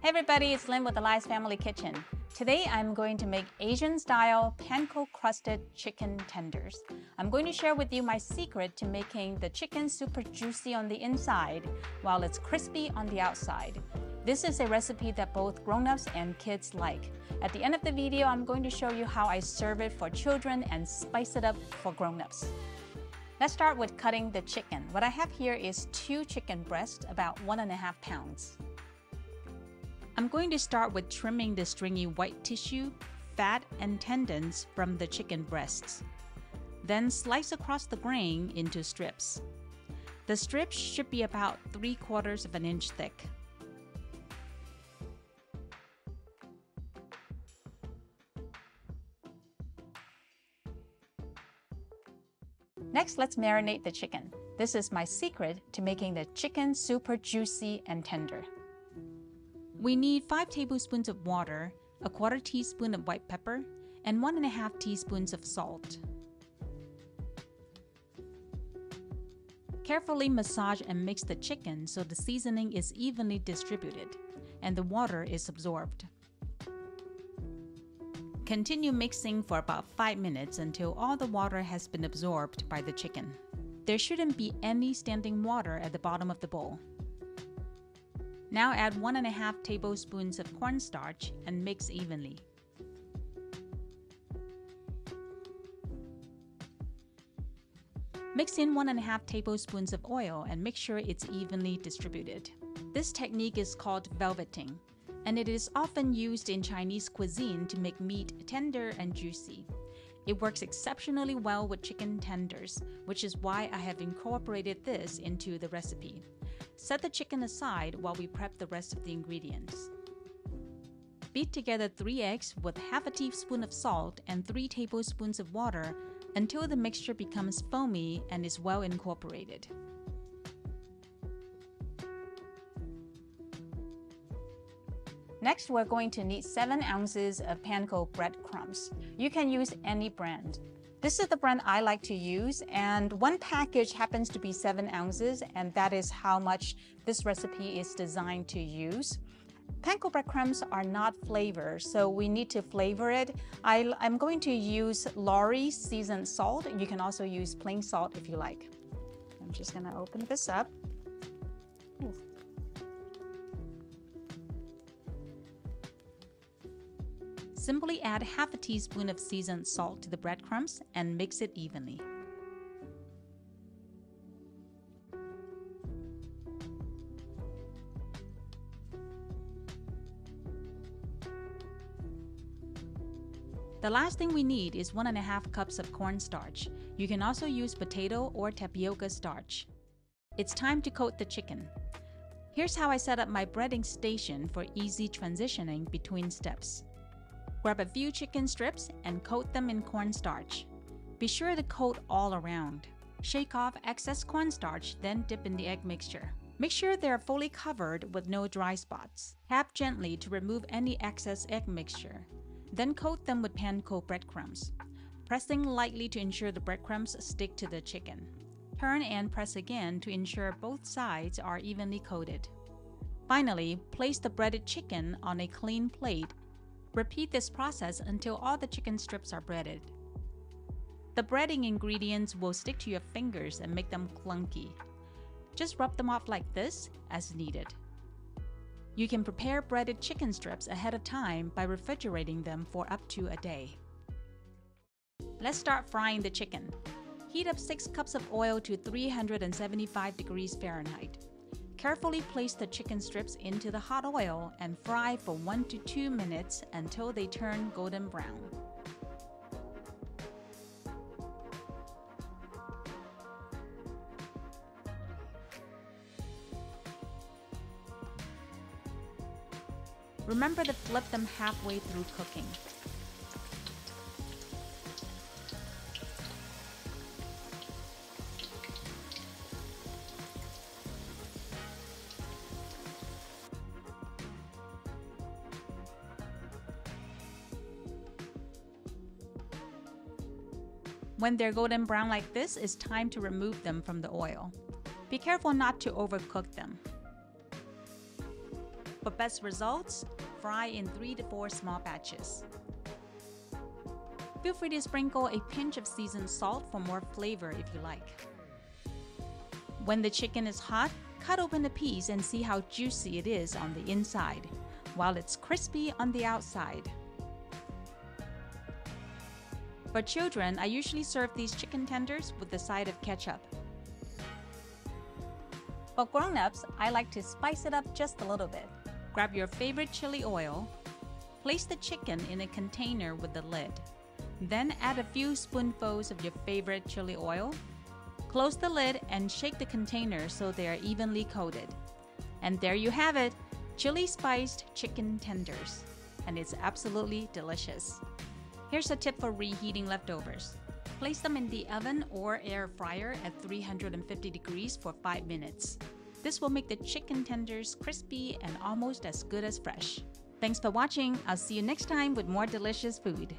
Hey everybody, it's Lynn with the Li's Family Kitchen. Today I'm going to make Asian-style panko-crusted chicken tenders. I'm going to share with you my secret to making the chicken super juicy on the inside while it's crispy on the outside. This is a recipe that both grown-ups and kids like. At the end of the video, I'm going to show you how I serve it for children and spice it up for grown-ups. Let's start with cutting the chicken. What I have here is 2 chicken breasts, about 1.5 pounds. I'm going to start with trimming the stringy white tissue, fat, and tendons from the chicken breasts. Then slice across the grain into strips. The strips should be about 3/4 of an inch thick. Next, let's marinate the chicken. This is my secret to making the chicken super juicy and tender. We need 5 tablespoons of water, 1/4 teaspoon of white pepper, and 1.5 teaspoons of salt. Carefully massage and mix the chicken so the seasoning is evenly distributed and the water is absorbed. Continue mixing for about 5 minutes until all the water has been absorbed by the chicken. There shouldn't be any standing water at the bottom of the bowl. Now add 1.5 tablespoons of cornstarch and mix evenly. Mix in 1.5 tablespoons of oil and make sure it's evenly distributed. This technique is called velveting, and it is often used in Chinese cuisine to make meat tender and juicy. It works exceptionally well with chicken tenders, which is why I have incorporated this into the recipe. Set the chicken aside while we prep the rest of the ingredients. Beat together 3 eggs with 1/2 teaspoon of salt and 3 tablespoons of water until the mixture becomes foamy and is well incorporated. Next, we're going to need 7 ounces of panko breadcrumbs. You can use any brand. This is the brand I like to use, and one package happens to be 7 ounces, and that is how much this recipe is designed to use. Panko breadcrumbs are not flavored, so we need to flavor it. I'm going to use Lawry's seasoned salt. You can also use plain salt if you like. I'm just gonna open this up. Ooh. Simply add 1/2 teaspoon of seasoned salt to the breadcrumbs and mix it evenly. The last thing we need is 1.5 cups of cornstarch. You can also use potato or tapioca starch. It's time to coat the chicken. Here's how I set up my breading station for easy transitioning between steps. Grab a few chicken strips and coat them in cornstarch. Be sure to coat all around. Shake off excess cornstarch, then dip in the egg mixture. Make sure they are fully covered with no dry spots. Tap gently to remove any excess egg mixture. Then coat them with panko breadcrumbs, pressing lightly to ensure the breadcrumbs stick to the chicken. Turn and press again to ensure both sides are evenly coated. Finally, place the breaded chicken on a clean plate. Repeat this process until all the chicken strips are breaded. The breading ingredients will stick to your fingers and make them clunky. Just rub them off like this as needed. You can prepare breaded chicken strips ahead of time by refrigerating them for up to a day. Let's start frying the chicken. Heat up 6 cups of oil to 375 degrees Fahrenheit. Carefully place the chicken strips into the hot oil and fry for 1 to 2 minutes until they turn golden brown. Remember to flip them halfway through cooking. When they're golden brown like this, it's time to remove them from the oil. Be careful not to overcook them. For best results, fry in 3 to 4 small batches. Feel free to sprinkle a pinch of seasoned salt for more flavor if you like. When the chicken is hot, cut open a piece and see how juicy it is on the inside, while it's crispy on the outside. For children, I usually serve these chicken tenders with the side of ketchup. For grown-ups, I like to spice it up just a little bit. Grab your favorite chili oil, place the chicken in a container with the lid. Then add a few spoonfuls of your favorite chili oil. Close the lid and shake the container so they are evenly coated. And there you have it, chili spiced chicken tenders. And it's absolutely delicious. Here's a tip for reheating leftovers. Place them in the oven or air fryer at 350 degrees for 5 minutes. This will make the chicken tenders crispy and almost as good as fresh. Thanks for watching. I'll see you next time with more delicious food.